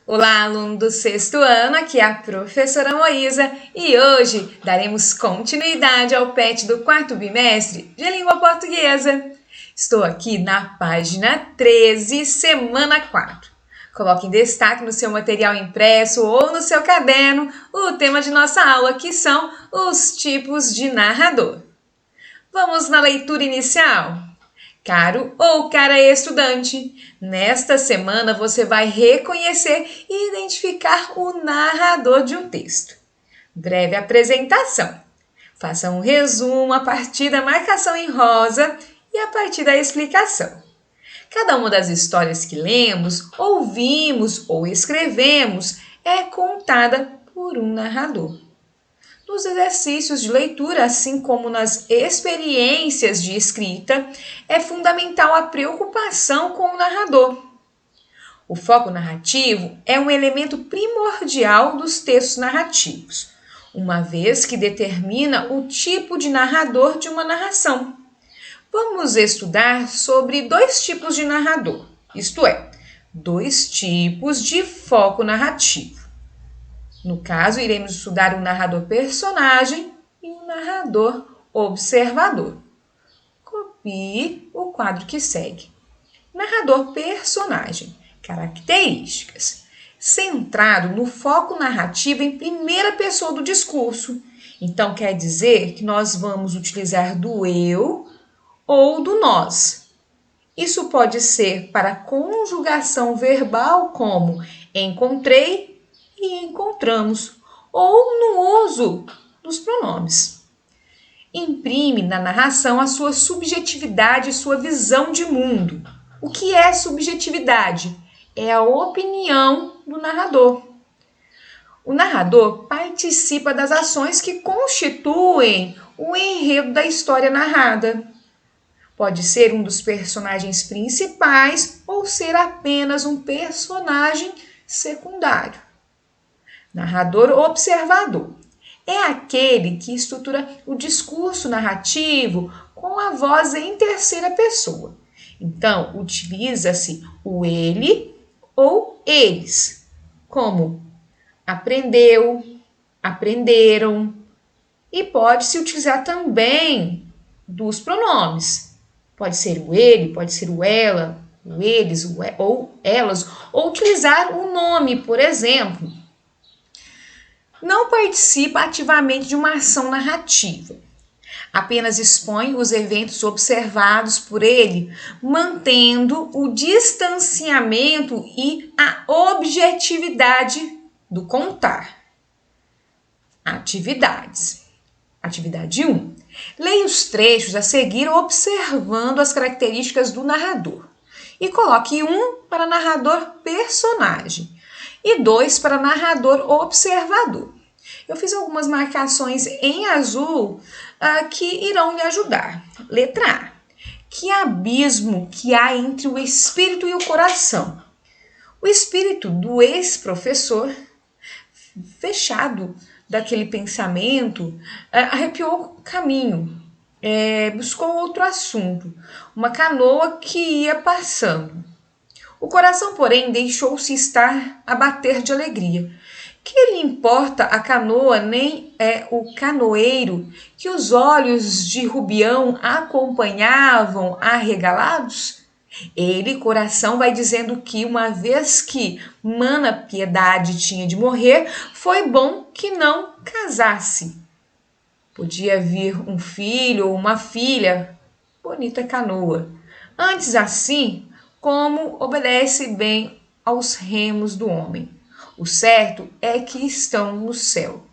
Olá, aluno do sexto ano, aqui é a professora Moísa e hoje daremos continuidade ao PET do quarto bimestre de língua portuguesa. Estou aqui na página 13, semana 4. Coloque em destaque no seu material impresso ou no seu caderno o tema de nossa aula, que são os tipos de narrador. Vamos na leitura inicial? Caro ou cara estudante, nesta semana você vai reconhecer e identificar o narrador de um texto. Breve apresentação. Faça um resumo a partir da marcação em rosa e a partir da explicação. Cada uma das histórias que lemos, ouvimos ou escrevemos é contada por um narrador. Nos exercícios de leitura, assim como nas experiências de escrita, é fundamental a preocupação com o narrador. O foco narrativo é um elemento primordial dos textos narrativos, uma vez que determina o tipo de narrador de uma narração. Vamos estudar sobre dois tipos de narrador, isto é, dois tipos de foco narrativo. No caso, iremos estudar o narrador personagem e o narrador observador. Copie o quadro que segue. Narrador personagem. Características. Centrado no foco narrativo em primeira pessoa do discurso. Então, quer dizer que nós vamos utilizar do eu ou do nós. Isso pode ser para conjugação verbal como encontrei e encontramos, ou no uso dos pronomes. Imprime na narração a sua subjetividade e sua visão de mundo. O que é subjetividade? É a opinião do narrador. O narrador participa das ações que constituem o enredo da história narrada. Pode ser um dos personagens principais ou ser apenas um personagem secundário. Narrador observador é aquele que estrutura o discurso narrativo com a voz em terceira pessoa. Então, utiliza-se o ele ou eles, como aprendeu, aprenderam, e pode-se utilizar também dos pronomes. Pode ser o ele, pode ser o ela, o eles ou elas, ou utilizar o nome, por exemplo. Não participa ativamente de uma ação narrativa. Apenas expõe os eventos observados por ele, mantendo o distanciamento e a objetividade do contar. Atividades. Atividade 1. Leia os trechos a seguir observando as características do narrador. E coloque 1 para narrador personagem e 2 para narrador observador. Eu fiz algumas marcações em azul que irão lhe ajudar. Letra A. Que abismo que há entre o espírito e o coração. O espírito do ex-professor, fechado daquele pensamento, arrepiou o caminho, buscou outro assunto, uma canoa que ia passando. O coração, porém, deixou-se estar a bater de alegria. Que lhe importa a canoa, nem é o canoeiro, que os olhos de Rubião acompanhavam arregalados? Ele, coração, vai dizendo que, uma vez que Mana Piedade tinha de morrer, foi bom que não casasse. Podia vir um filho ou uma filha, bonita canoa. Antes assim, como obedece bem aos remos do homem. O certo é que estão no céu.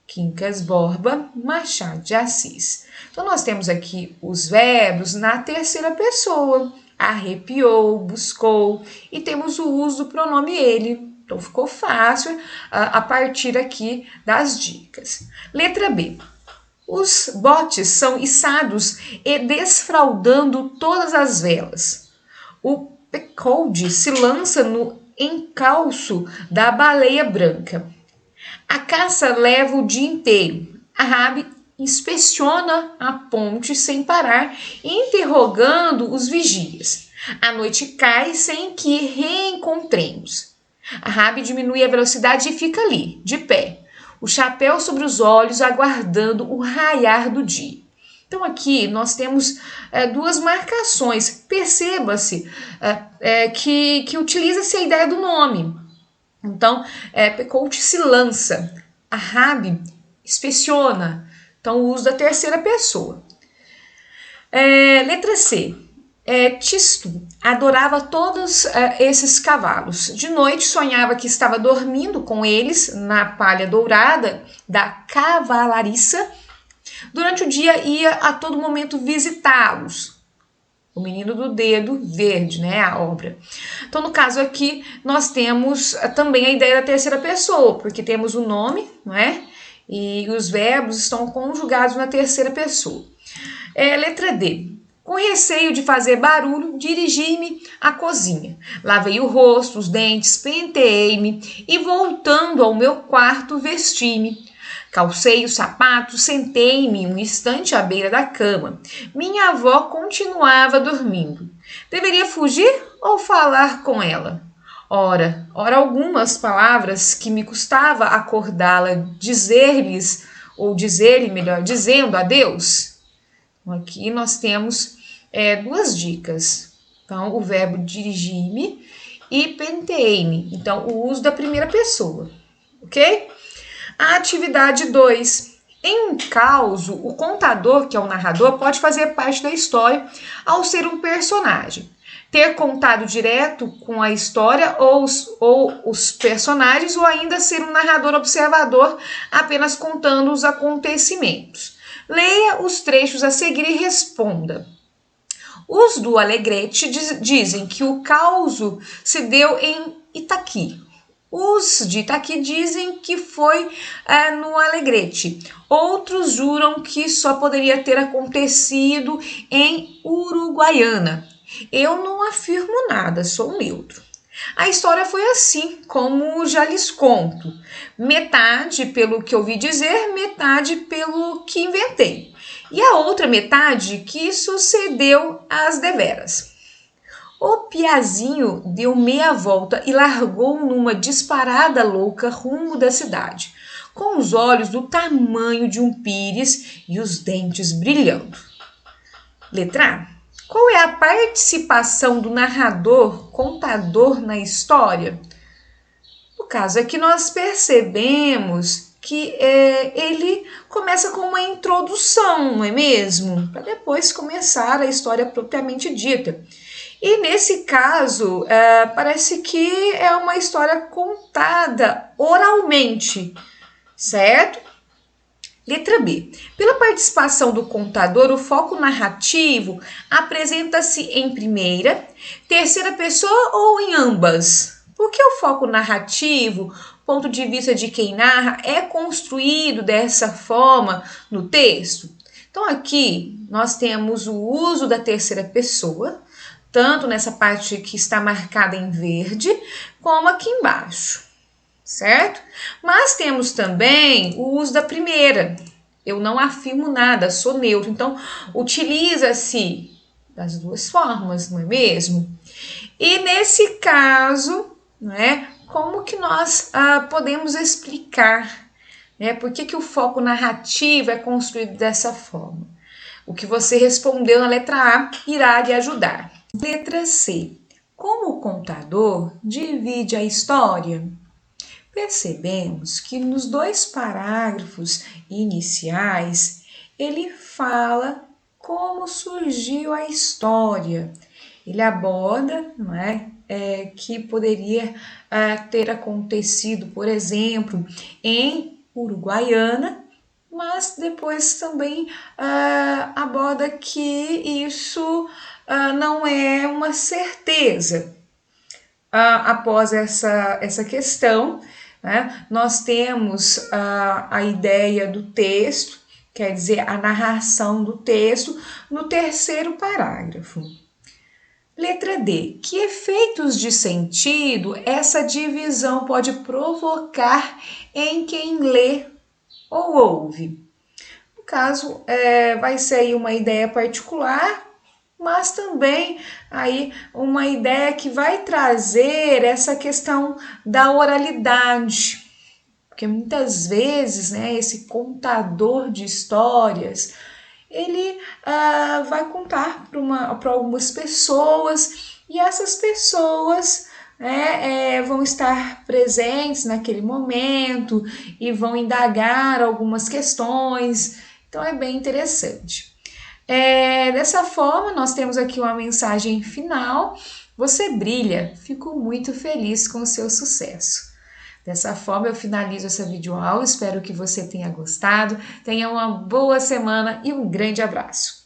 Quincas Borba, Machado de Assis. Então, nós temos aqui os verbos na terceira pessoa. Arrepiou, buscou e temos o uso do pronome ele. Então, ficou fácil a partir aqui das dicas. Letra B. Os botes são içados e desfraldando todas as velas. O Pecold se lança no encalço da baleia branca. A caça leva o dia inteiro. A Rabi inspeciona a ponte sem parar, interrogando os vigias. A noite cai sem que reencontremos. A Rabi diminui a velocidade e fica ali, de pé, o chapéu sobre os olhos, aguardando o raiar do dia. Então aqui nós temos duas marcações. Perceba-se que utiliza-se a ideia do nome. Então, Pecote se lança. A Rabi inspeciona. Então, o uso da terceira pessoa. Letra C. Tisto adorava todos esses cavalos. De noite sonhava que estava dormindo com eles na palha dourada da cavalariça. Durante o dia ia a todo momento visitá-los. O menino do dedo verde, né? A obra. Então, no caso aqui, nós temos também a ideia da terceira pessoa, porque temos o nome, não é? E os verbos estão conjugados na terceira pessoa. Letra D. Com receio de fazer barulho, dirigi-me à cozinha. Lavei o rosto, os dentes, penteei-me e, voltando ao meu quarto, vesti-me. Calcei os sapatos, sentei-me um instante à beira da cama. Minha avó continuava dormindo. Deveria fugir ou falar com ela? Ora algumas palavras que me custava acordá-la, dizer-lhe melhor, dizendo adeus. Aqui nós temos duas dicas. Então, o verbo dirigir-me e penteei-me. Então, o uso da primeira pessoa, ok? A atividade 2. Em um causo, o contador, que é o narrador, pode fazer parte da história ao ser um personagem. Ter contato direto com a história ou os personagens, ou ainda ser um narrador observador, apenas contando os acontecimentos. Leia os trechos a seguir e responda. Os do Alegrete dizem que o causo se deu em Itaqui. Os de Itaqui dizem que foi no Alegrete. Outros juram que só poderia ter acontecido em Uruguaiana. Eu não afirmo nada, sou neutro. A história foi assim, como já lhes conto. Metade pelo que ouvi dizer, metade pelo que inventei. E a outra metade que sucedeu às deveras. O Piazinho deu meia volta e largou numa disparada louca rumo da cidade, com os olhos do tamanho de um pires e os dentes brilhando. Letra A. Qual é a participação do narrador, contador na história? No caso aqui nós percebemos que ele começa com uma introdução, não é mesmo? Para depois começar a história propriamente dita. E nesse caso, parece que é uma história contada oralmente, certo? Letra B. Pela participação do contador, o foco narrativo apresenta-se em primeira, terceira pessoa ou em ambas? Porque o foco narrativo, ponto de vista de quem narra, é construído dessa forma no texto? Então aqui nós temos o uso da terceira pessoa, tanto nessa parte que está marcada em verde, como aqui embaixo, certo? Mas temos também o uso da primeira. Eu não afirmo nada, sou neutro. Então, utiliza-se das duas formas, não é mesmo? E nesse caso, né, como que nós podemos explicar, né, por que o foco narrativo é construído dessa forma? O que você respondeu na letra A irá lhe ajudar. Letra C. Como o contador divide a história? Percebemos que nos dois parágrafos iniciais ele fala como surgiu a história. Ele aborda, não é, que poderia ter acontecido, por exemplo, em Uruguaiana, mas depois também aborda que isso não é uma certeza. Após essa questão, né, nós temos a ideia do texto, quer dizer, a narração do texto, no terceiro parágrafo. Letra D. Que efeitos de sentido essa divisão pode provocar em quem lê ou ouve? No caso, vai ser aí uma ideia particular, mas também aí uma ideia que vai trazer essa questão da oralidade, porque muitas vezes, né, esse contador de histórias, ele vai contar para algumas pessoas e essas pessoas, né, vão estar presentes naquele momento e vão indagar algumas questões. Então é bem interessante. Dessa forma, nós temos aqui uma mensagem final. Você brilha, fico muito feliz com o seu sucesso. Dessa forma, eu finalizo essa videoaula. Espero que você tenha gostado. Tenha uma boa semana e um grande abraço.